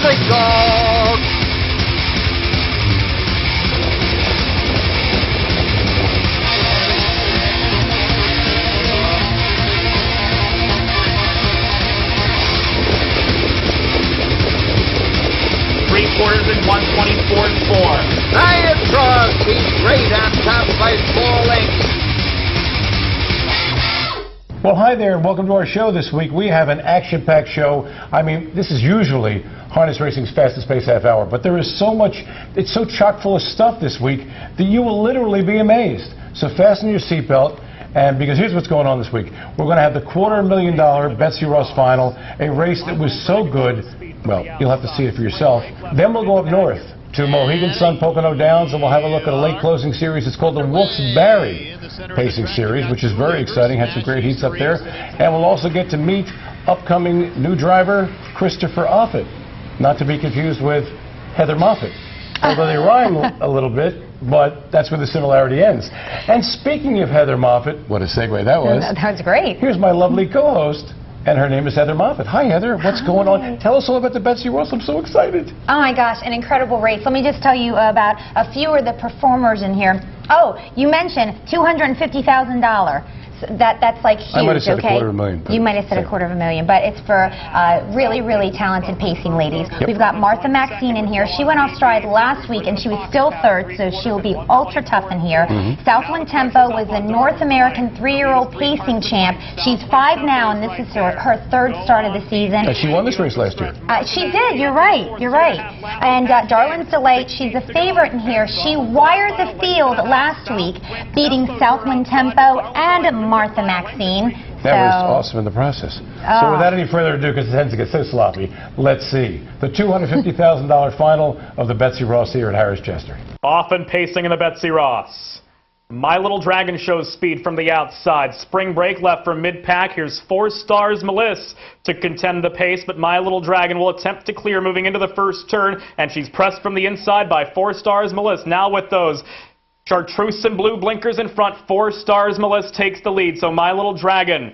Racing Dog. Three-quarters and 124.4. Diatrog beat Great on top by 4 lengths. Well, hi there, and welcome to our show this week. We have an action-packed show. I mean, this is usually harness racing's fastest paced half hour, but there is so much, it's so chock full of stuff this week that you will literally be amazed. So fasten your seatbelt, and because here's what's going on this week. We're going to have the $250,000 Betsy Ross final, a race that was so good, well, you'll have to see it for yourself. Then we'll go up north to Mohegan Sun Pocono Downs, and we'll have a look at a late closing series. It's called the Wilkes-Barre Pacing Series, which is very exciting. Had some great heats up there. And we'll also get to meet upcoming new driver Chris Offutt, not to be confused with Heather Moffett. Although they rhyme a little bit, but that's where the similarity ends. And speaking of Heather Moffett, what a segue that was. That was great. Here's my lovely co-host, and her name is Heather Moffett. Hi, Heather. What's going on? Tell us all about the Betsy Ross. I'm so excited. Oh, my gosh. An incredible race. Let me just tell you about a few of the performers in here. Oh, you mentioned $250,000. So that's like huge, I might have said okay? $250,000. You might have said $250,000, but it's for really, really talented pacing ladies. Yep. We've got Martha Maxine in here. She went off stride last week, and she was still third, so she'll be ultra tough in here. Southwind Tempo was the North American 3-year-old pacing champ. She's 5 now, and this is her third start of the season. And she won this race last year. She did. You're right. You're right. And Darlin's Delight, she's a favorite in here. She wired the field last week, beating Southwind Tempo and Martha Maxine. That was awesome in the process. So without any further ado, because it tends to get so sloppy, let's see the $250,000 final of the Betsy Ross here at Harrah's Chester. Often pacing in the Betsy Ross. My Little Dragon shows speed from the outside. Spring Break left for mid-pack. Here's 4 Stars Melissa to contend the pace, but My Little Dragon will attempt to clear moving into the first turn, and she's pressed from the inside by 4 Stars Melissa. Now with those chartreuse and blue blinkers in front, 4 Stars Melissa takes the lead, so My Little Dragon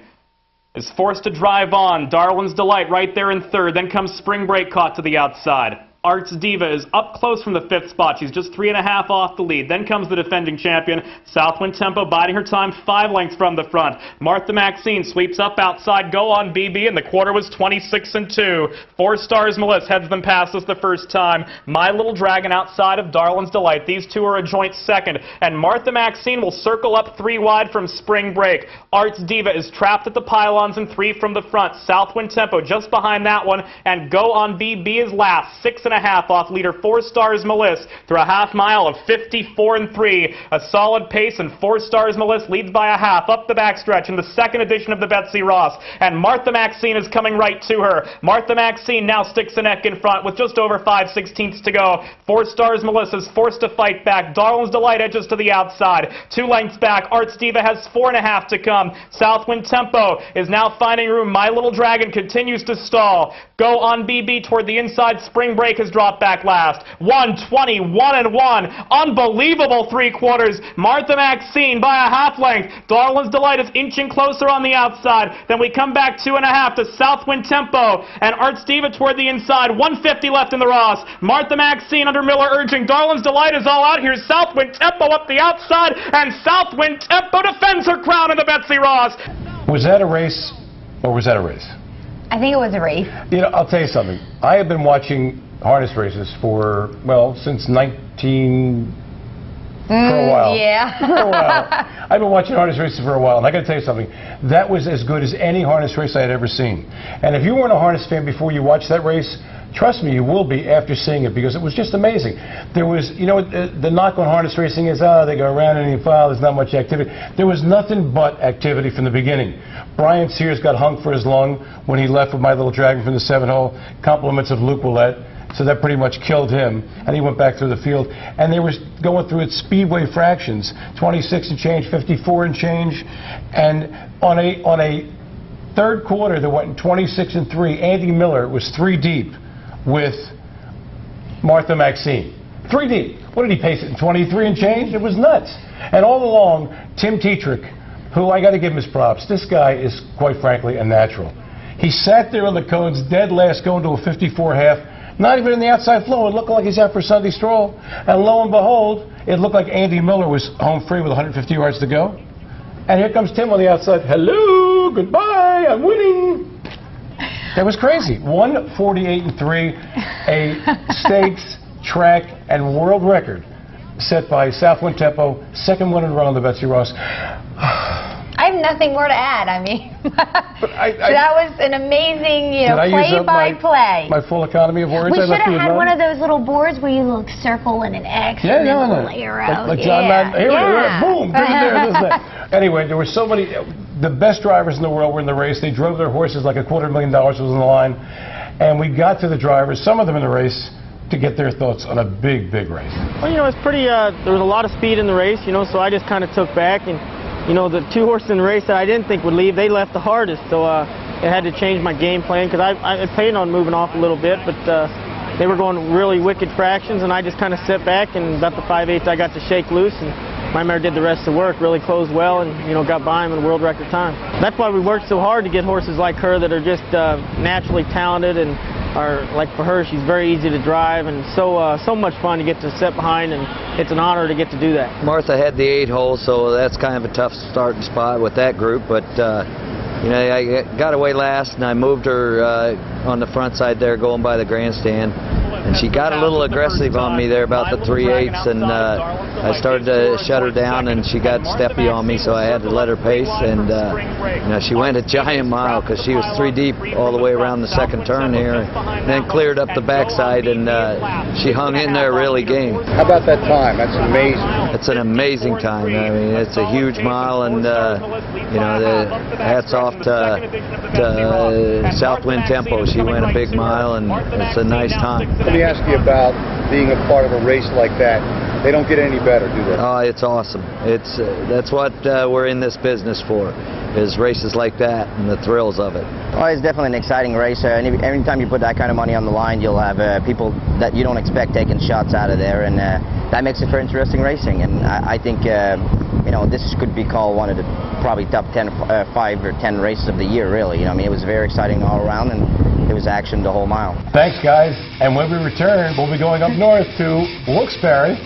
is forced to drive on. Darlin's Delight right there in third. Then comes Spring Break caught to the outside. Arts Diva is up close from the 5th spot. She's just 3.5 off the lead. Then comes the defending champion, Southwind Tempo, biding her time 5 lengths from the front. Martha Maxine sweeps up outside. Go on BB, and the quarter was 26-2. 4 Stars Melissa heads them past us the first time. My Little Dragon outside of Darlin's Delight. These two are a joint second. And Martha Maxine will circle up 3 wide from Spring Break. Arts Diva is trapped at the pylons and 3 from the front. Southwind Tempo just behind that one. And Go on BB is last. 6.5 off leader 4 Stars Melissa through a half mile of 54-3. A solid pace, and 4 Stars Melissa leads by a half up the backstretch in the second edition of the Betsy Ross. And Martha Maxine is coming right to her. Martha Maxine now sticks the neck in front with just over 5/16 to go. 4 Stars Melissa is forced to fight back. Darlin's Delight edges to the outside. 2 lengths back. Arts Diva has 4.5 to come. Southwind Tempo is now finding room. My Little Dragon continues to stall. Go on BB toward the inside. Spring Break has dropped back last. 1:21-1. Unbelievable 3/4. Martha Maxine by a half length. Darlin's Delight is inching closer on the outside. Then we come back 2.5 to Southwind Tempo. And Arts Diva toward the inside. 150 left in the Ross. Martha Maxine under Miller urging. Darlin's Delight is all out. Here's Southwind Tempo up the outside. And Southwind Tempo defends her crown in the Betsy Ross. Was that a race, or was that a race? I think it was a race. You know, I'll tell you something. I have been watching harness races for, well, since for a while. Yeah. For a while. I've been watching harness races for a while, and I got to tell you something. That was as good as any harness race I had ever seen. And if you weren't a harness fan before you watched that race, trust me, you will be after seeing it, because it was just amazing. There was, you know, the knock on harness racing is, they go around in a file, there's not much activity. There was nothing but activity from the beginning. Brian Sears got hung for his lung when he left with My Little Dragon from the 7-hole. Compliments of Luke Willett. So that pretty much killed him, and he went back through the field. And they were going through its speedway fractions, 26 and change, 54 and change. And on a third quarter that went 26-3, Andy Miller was 3 deep with Martha Maxine. 3 deep. What did he pace it in 23 and change? It was nuts. And all along, Tim Tetrick, who I got to give him his props. This guy is, quite frankly, a natural. He sat there on the cones, dead last, going to a 54 half. Not even in the outside flow. It looked like he's out for a Sunday stroll. And lo and behold, it looked like Andy Miller was home free with 150 yards to go. And here comes Tim on the outside. Hello, goodbye, I'm winning. That was crazy. 148-3, a stakes, track, and world record set by Southwind Tempo. Second one in a row on the Betsy Ross. I have nothing more to add. I mean, that was an amazing, play-by-play. My full economy of words. We should have had one of those little boards where you look circle and an X and then a little arrow. Like John Madden. Here we are. Boom. There. Anyway, there were so many. The best drivers in the world were in the race. They drove their horses like $250,000 was on the line. And we got to the drivers, some of them in the race, to get their thoughts on a big, big race. Well, it's pretty, there was a lot of speed in the race, so I just kind of took back. And, the two horses in the race that I didn't think would leave, they left the hardest. So I had to change my game plan because I planned on moving off a little bit, but they were going really wicked fractions, and I just kind of sat back, and about the 5/8 I got to shake loose, and my mare did the rest of the work, really closed well, and got by him in world record time. That's why we worked so hard to get horses like her that are just naturally talented, and are, like for her, she's very easy to drive, and so much fun to get to sit behind, and it's an honor to get to do that. Martha had the 8 hole, so that's kind of a tough starting spot with that group, but I got away last, and I moved her on the front side there going by the grandstand. And she got a little aggressive on me there about the 3/8, and I started to shut her down, and she got steppy on me, so I had to let her pace. And she went a giant mile because she was 3 deep all the way around the second turn here, and then cleared up the backside, and she hung in there really game. How about that time? That's amazing. It's an amazing time. I mean, it's a huge mile, and the hats off to Southwind Tempo. She went a big mile, and it's a nice time. Let me ask you about being a part of a race like that. They don't get any better, do they? Oh, it's awesome. That's what we're in this business for, is races like that and the thrills of it. Well, it's definitely an exciting race. Every time you put that kind of money on the line, you'll have people that you don't expect taking shots out of there, and that makes it for interesting racing. And I think this could be called one of the probably top 5 or 10 races of the year, really. It was very exciting all around, and it was action the whole mile. Thanks, guys. And when we return, we'll be going up north to Wilkes-Barre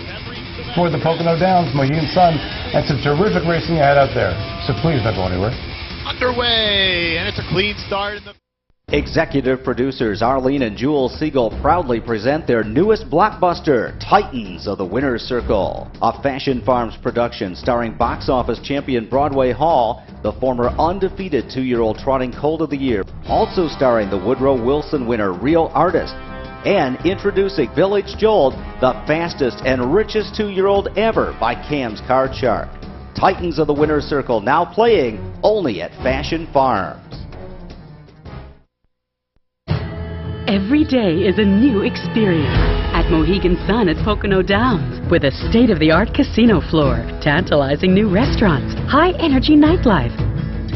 toward the Pocono Downs, Mohegan Sun, and some terrific racing ahead out there. So please don't go anywhere. Underway, and it's a clean start in the... Executive producers Arlene and Jewel Siegel proudly present their newest blockbuster, Titans of the Winner's Circle, a Fashion Farms production starring box office champion Broadway Hall, the former undefeated 2-year-old trotting colt of the year, also starring the Woodrow Wilson winner Real Artist, and introducing Village Jolt, the fastest and richest 2-year-old ever by Cam's Card Shark. Titans of the Winner's Circle now playing only at Fashion Farms. Every day is a new experience at Mohegan Sun at Pocono Downs, with a state-of-the-art casino floor, tantalizing new restaurants, high-energy nightlife,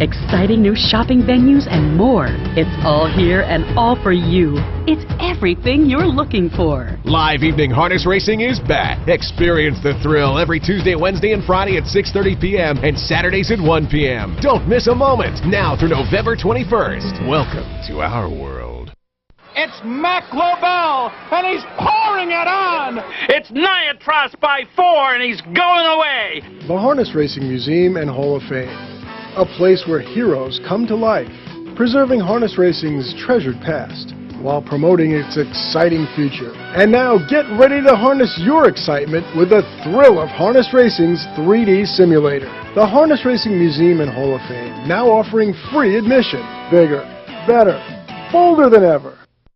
exciting new shopping venues, and more. It's all here and all for you. It's everything you're looking for. Live evening harness racing is back. Experience the thrill every Tuesday, Wednesday, and Friday at 6:30 p.m. and Saturdays at 1 p.m. Don't miss a moment. Now through November 21st. Welcome to our world. It's Mac Lobel, and he's pouring it on! It's Niatros by 4, and he's going away! The Harness Racing Museum and Hall of Fame, a place where heroes come to life, preserving harness racing's treasured past, while promoting its exciting future. And now get ready to harness your excitement with the thrill of harness racing's 3D simulator. The Harness Racing Museum and Hall of Fame, now offering free admission. Bigger, better, bolder than ever.